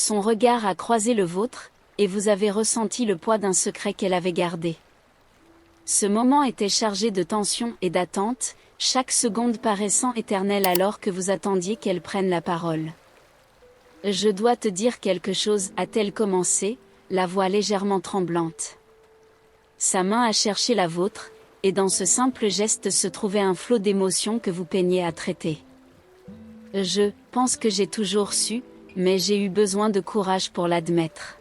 Son regard a croisé le vôtre, et vous avez ressenti le poids d'un secret qu'elle avait gardé. Ce moment était chargé de tension et d'attente, chaque seconde paraissant éternelle alors que vous attendiez qu'elle prenne la parole. « Je dois te dire quelque chose », a-t-elle commencé, la voix légèrement tremblante. Sa main a cherché la vôtre, et dans ce simple geste se trouvait un flot d'émotions que vous peiniez à traiter. « Je pense que j'ai toujours su, mais j'ai eu besoin de courage pour l'admettre. »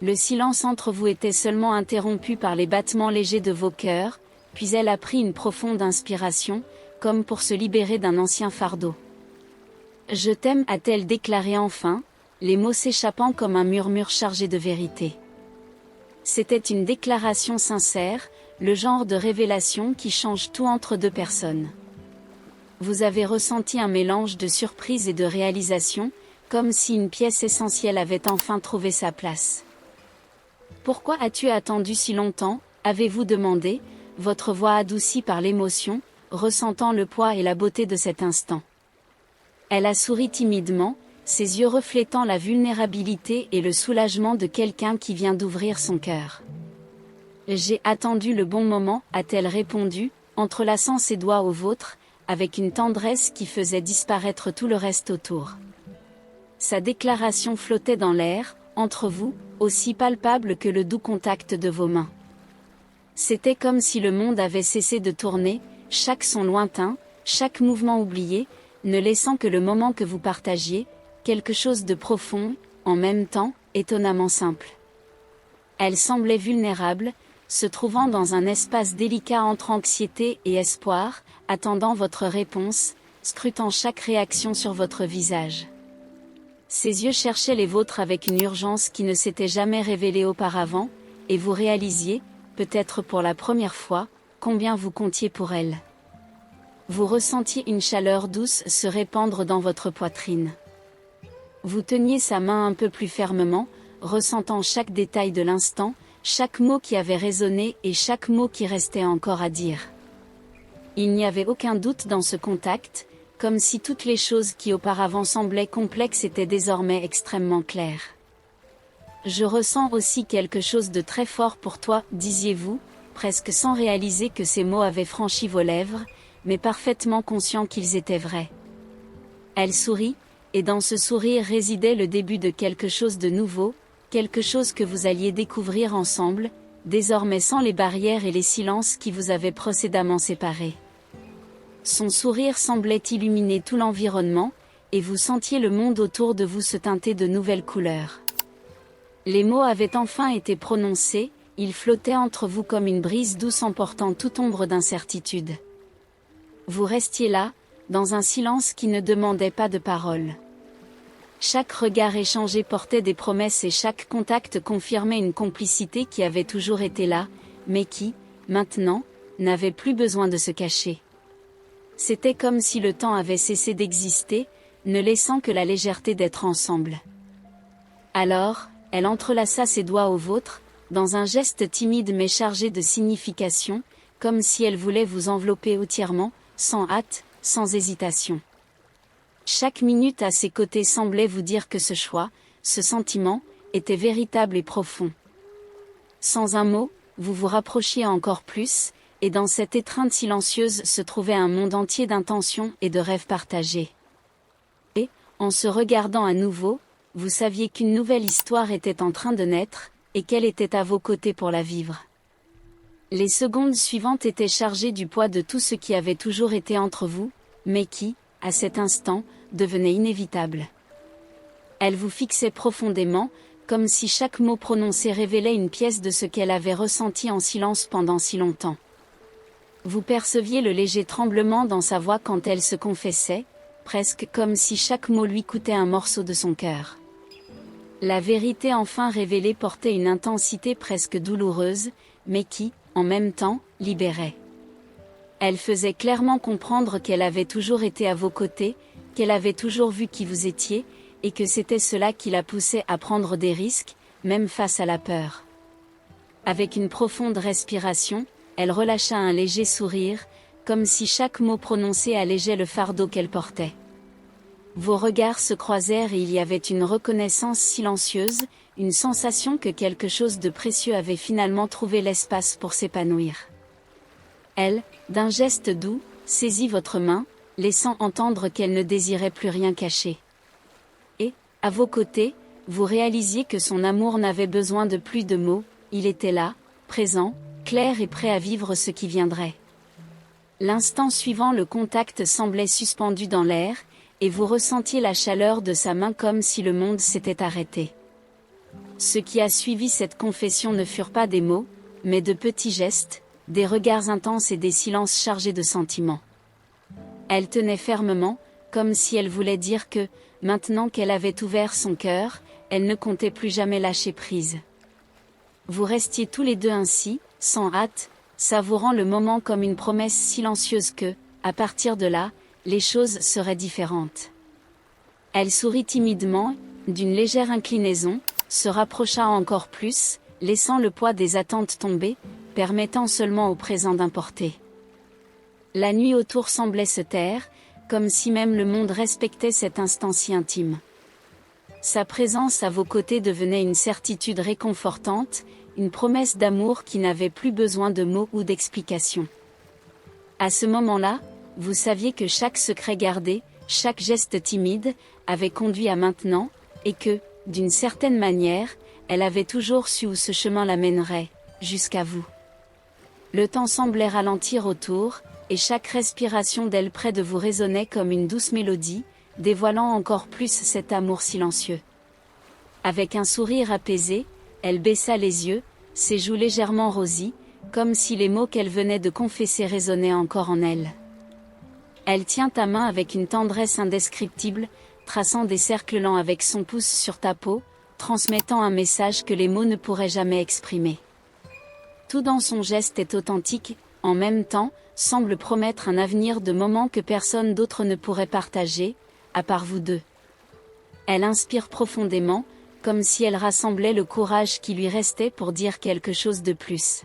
Le silence entre vous était seulement interrompu par les battements légers de vos cœurs, puis elle a pris une profonde inspiration, comme pour se libérer d'un ancien fardeau. « Je t'aime », a-t-elle déclaré enfin, les mots s'échappant comme un murmure chargé de vérité. C'était une déclaration sincère, le genre de révélation qui change tout entre deux personnes. Vous avez ressenti un mélange de surprise et de réalisation, comme si une pièce essentielle avait enfin trouvé sa place. « Pourquoi as-tu attendu si longtemps ?» avez-vous demandé, votre voix adoucie par l'émotion, ressentant le poids et la beauté de cet instant. Elle a souri timidement, ses yeux reflétant la vulnérabilité et le soulagement de quelqu'un qui vient d'ouvrir son cœur. « J'ai attendu le bon moment », a-t-elle répondu, entrelaçant ses doigts aux vôtres, avec une tendresse qui faisait disparaître tout le reste autour. Sa déclaration flottait dans l'air, entre vous, aussi palpable que le doux contact de vos mains. C'était comme si le monde avait cessé de tourner, chaque son lointain, chaque mouvement oublié, ne laissant que le moment que vous partagiez, quelque chose de profond, en même temps, étonnamment simple. Elle semblait vulnérable, se trouvant dans un espace délicat entre anxiété et espoir, attendant votre réponse, scrutant chaque réaction sur votre visage. Ses yeux cherchaient les vôtres avec une urgence qui ne s'était jamais révélée auparavant, et vous réalisiez, peut-être pour la première fois, combien vous comptiez pour elle. Vous ressentiez une chaleur douce se répandre dans votre poitrine. Vous teniez sa main un peu plus fermement, ressentant chaque détail de l'instant, chaque mot qui avait résonné et chaque mot qui restait encore à dire. Il n'y avait aucun doute dans ce contact, comme si toutes les choses qui auparavant semblaient complexes étaient désormais extrêmement claires. « Je ressens aussi quelque chose de très fort pour toi », disiez-vous, presque sans réaliser que ces mots avaient franchi vos lèvres, mais parfaitement conscient qu'ils étaient vrais. Elle sourit, et dans ce sourire résidait le début de quelque chose de nouveau, quelque chose que vous alliez découvrir ensemble, désormais sans les barrières et les silences qui vous avaient précédemment séparés. Son sourire semblait illuminer tout l'environnement, et vous sentiez le monde autour de vous se teinter de nouvelles couleurs. Les mots avaient enfin été prononcés, ils flottaient entre vous comme une brise douce emportant toute ombre d'incertitude. Vous restiez là, dans un silence qui ne demandait pas de parole. Chaque regard échangé portait des promesses et chaque contact confirmait une complicité qui avait toujours été là, mais qui, maintenant, n'avait plus besoin de se cacher. C'était comme si le temps avait cessé d'exister, ne laissant que la légèreté d'être ensemble. Alors, elle entrelaça ses doigts aux vôtres, dans un geste timide mais chargé de signification, comme si elle voulait vous envelopper entièrement, sans hâte, sans hésitation. Chaque minute à ses côtés semblait vous dire que ce choix, ce sentiment, était véritable et profond. Sans un mot, vous vous rapprochiez encore plus, et dans cette étreinte silencieuse se trouvait un monde entier d'intentions et de rêves partagés. Et, en se regardant à nouveau, vous saviez qu'une nouvelle histoire était en train de naître, et qu'elle était à vos côtés pour la vivre. Les secondes suivantes étaient chargées du poids de tout ce qui avait toujours été entre vous, mais qui, à cet instant, devenait inévitable. Elle vous fixait profondément, comme si chaque mot prononcé révélait une pièce de ce qu'elle avait ressenti en silence pendant si longtemps. Vous perceviez le léger tremblement dans sa voix quand elle se confessait, presque comme si chaque mot lui coûtait un morceau de son cœur. La vérité enfin révélée portait une intensité presque douloureuse, mais qui, en même temps, libérait. Elle faisait clairement comprendre qu'elle avait toujours été à vos côtés, qu'elle avait toujours vu qui vous étiez, et que c'était cela qui la poussait à prendre des risques, même face à la peur. Avec une profonde respiration, elle relâcha un léger sourire, comme si chaque mot prononcé allégeait le fardeau qu'elle portait. Vos regards se croisèrent et il y avait une reconnaissance silencieuse, une sensation que quelque chose de précieux avait finalement trouvé l'espace pour s'épanouir. Elle, d'un geste doux, saisit votre main, laissant entendre qu'elle ne désirait plus rien cacher. Et, à vos côtés, vous réalisiez que son amour n'avait besoin de plus de mots, il était là, présent, clair et prêt à vivre ce qui viendrait. L'instant suivant, le contact semblait suspendu dans l'air, et vous ressentiez la chaleur de sa main comme si le monde s'était arrêté. Ce qui a suivi cette confession ne furent pas des mots, mais de petits gestes, des regards intenses et des silences chargés de sentiments. Elle tenait fermement, comme si elle voulait dire que, maintenant qu'elle avait ouvert son cœur, elle ne comptait plus jamais lâcher prise. Vous restiez tous les deux ainsi, sans hâte, savourant le moment comme une promesse silencieuse que, à partir de là, les choses seraient différentes. Elle sourit timidement, d'une légère inclinaison, se rapprocha encore plus, laissant le poids des attentes tomber, permettant seulement au présent d'importer. La nuit autour semblait se taire, comme si même le monde respectait cet instant si intime. Sa présence à vos côtés devenait une certitude réconfortante, une promesse d'amour qui n'avait plus besoin de mots ou d'explications. À ce moment-là, vous saviez que chaque secret gardé, chaque geste timide, avait conduit à maintenant, et que, d'une certaine manière, elle avait toujours su où ce chemin la mènerait, jusqu'à vous. Le temps semblait ralentir autour, et chaque respiration d'elle près de vous résonnait comme une douce mélodie, dévoilant encore plus cet amour silencieux. Avec un sourire apaisé, elle baissa les yeux, ses joues légèrement rosies, comme si les mots qu'elle venait de confesser résonnaient encore en elle. Elle tient ta main avec une tendresse indescriptible, traçant des cercles lents avec son pouce sur ta peau, transmettant un message que les mots ne pourraient jamais exprimer. Tout dans son geste est authentique, en même temps, semble promettre un avenir de moments que personne d'autre ne pourrait partager, à part vous deux. Elle inspire profondément, comme si elle rassemblait le courage qui lui restait pour dire quelque chose de plus.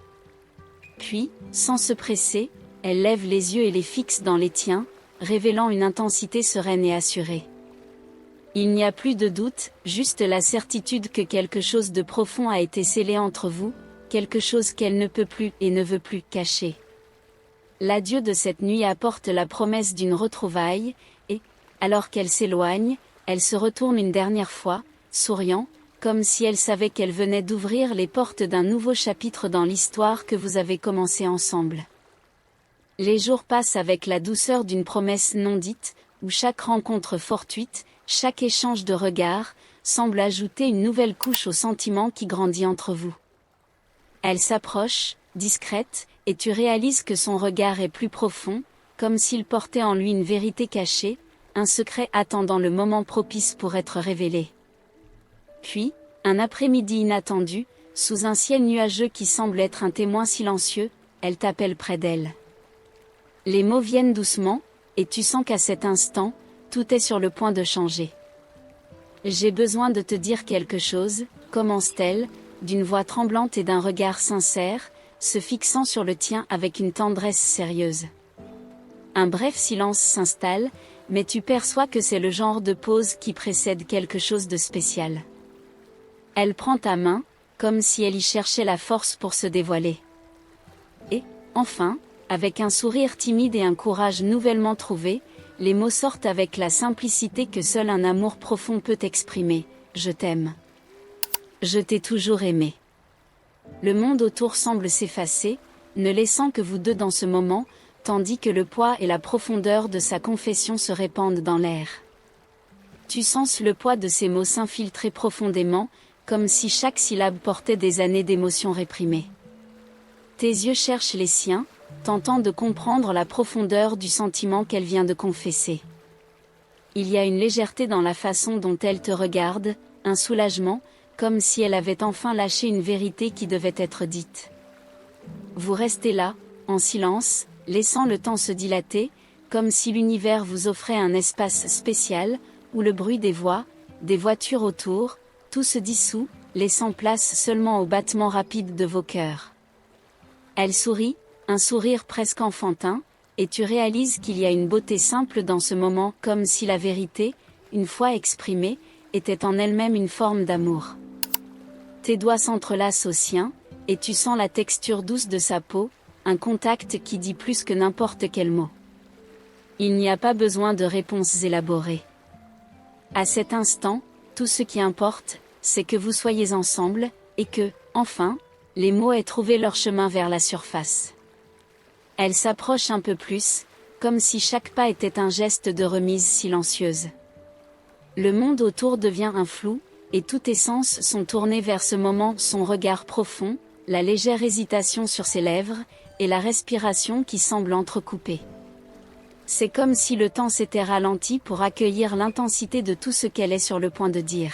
Puis, sans se presser, elle lève les yeux et les fixe dans les tiens, révélant une intensité sereine et assurée. Il n'y a plus de doute, juste la certitude que quelque chose de profond a été scellé entre vous, quelque chose qu'elle ne peut plus et ne veut plus cacher. L'adieu de cette nuit apporte la promesse d'une retrouvaille, et, alors qu'elle s'éloigne, elle se retourne une dernière fois, souriant, comme si elle savait qu'elle venait d'ouvrir les portes d'un nouveau chapitre dans l'histoire que vous avez commencé ensemble. Les jours passent avec la douceur d'une promesse non dite, où chaque rencontre fortuite, chaque échange de regards, semble ajouter une nouvelle couche au sentiment qui grandit entre vous. Elle s'approche, discrète, et tu réalises que son regard est plus profond, comme s'il portait en lui une vérité cachée, un secret attendant le moment propice pour être révélé. Puis, un après-midi inattendu, sous un ciel nuageux qui semble être un témoin silencieux, elle t'appelle près d'elle. Les mots viennent doucement, et tu sens qu'à cet instant, tout est sur le point de changer. J'ai besoin de te dire quelque chose, commence-t-elle, d'une voix tremblante et d'un regard sincère, se fixant sur le tien avec une tendresse sérieuse. Un bref silence s'installe, mais tu perçois que c'est le genre de pause qui précède quelque chose de spécial. Elle prend ta main, comme si elle y cherchait la force pour se dévoiler. Et, enfin, avec un sourire timide et un courage nouvellement trouvé, les mots sortent avec la simplicité que seul un amour profond peut exprimer. Je t'aime. Je t'ai toujours aimé. Le monde autour semble s'effacer, ne laissant que vous deux dans ce moment, tandis que le poids et la profondeur de sa confession se répandent dans l'air. Tu sens le poids de ces mots s'infiltrer profondément, comme si chaque syllabe portait des années d'émotions réprimées. Tes yeux cherchent les siens, tentant de comprendre la profondeur du sentiment qu'elle vient de confesser. Il y a une légèreté dans la façon dont elle te regarde, un soulagement, comme si elle avait enfin lâché une vérité qui devait être dite. Vous restez là, en silence, laissant le temps se dilater, comme si l'univers vous offrait un espace spécial, où le bruit des voix, des voitures autour, tout se dissout, laissant place seulement au battement rapide de vos cœurs. Elle sourit, un sourire presque enfantin, et tu réalises qu'il y a une beauté simple dans ce moment, comme si la vérité, une fois exprimée, était en elle-même une forme d'amour. Tes doigts s'entrelacent aux siens, et tu sens la texture douce de sa peau, un contact qui dit plus que n'importe quel mot. Il n'y a pas besoin de réponses élaborées. À cet instant, tout ce qui importe, c'est que vous soyez ensemble, et que, enfin, les mots aient trouvé leur chemin vers la surface. Elle s'approche un peu plus, comme si chaque pas était un geste de remise silencieuse. Le monde autour devient un flou, et tous tes sens sont tournés vers ce moment, son regard profond, la légère hésitation sur ses lèvres, et la respiration qui semble entrecoupée. C'est comme si le temps s'était ralenti pour accueillir l'intensité de tout ce qu'elle est sur le point de dire.